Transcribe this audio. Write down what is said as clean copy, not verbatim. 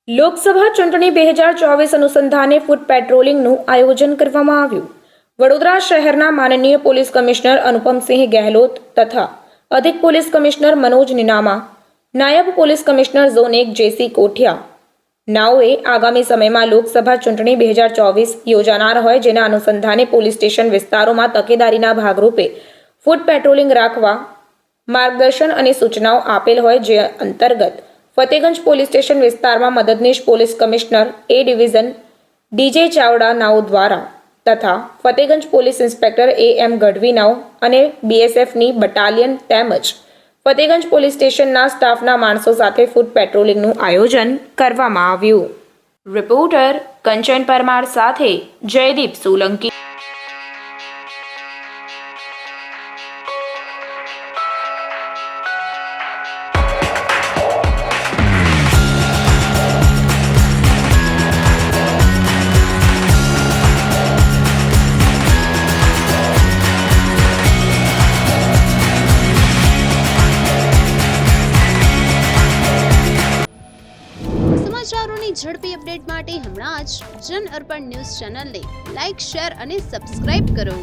લોકસભા ચૂંટણી 2024 અનુસંધાને ફૂટ પેટ્રોલિંગનું આયોજન કરવામાં આવ્યું। વડોદરા શહેરના માનનીય પોલીસ કમિશનર અનુપમસિંહ ગહેલોત તથા અધિક પોલીસ કમિશનર મનોજ નીનામા, નાયબ પોલીસ કમિશનર ઝોન 1 જેસી કોઠિયા નાઓએ આગામી સમયમાં લોકસભા ચૂંટણી 2024 યોજાનાર હોય જેના અનુસંધાને પોલીસ સ્ટેશન વિસ્તારોમાં તકેદારીના ભાગરૂપે ફૂટ પેટ્રોલિંગ રાખવા માર્ગદર્શન અને સૂચનાઓ આપેલ હોય, જે અંતર્ગત ફતેગંજ પોલીસ સ્ટેશન વિસ્તારમાં મદદનીશ police commissioner A division DJ Chavda નાઓ દ્વારા તથા Fatehganj police inspector M Gadhvi નાઓ અને બીએસએફની બટાલિયન તેમજ ફતેગંજ પોલીસ સ્ટેશનના સ્ટાફના માણસો સાથે ફૂટ પેટ્રોલિંગનું આયોજન કરવામાં આવ્યું। રિપોર્ટર કંચન પરમાર સાથે જયદીપ સોલંકી। સમાચારોની ઝડપી અપડેટ માટે હમણાં જ જન અર્પણ ન્યૂઝ ચેનલને લાઇક, શેર અને સબસ્ક્રાઇબ કરો।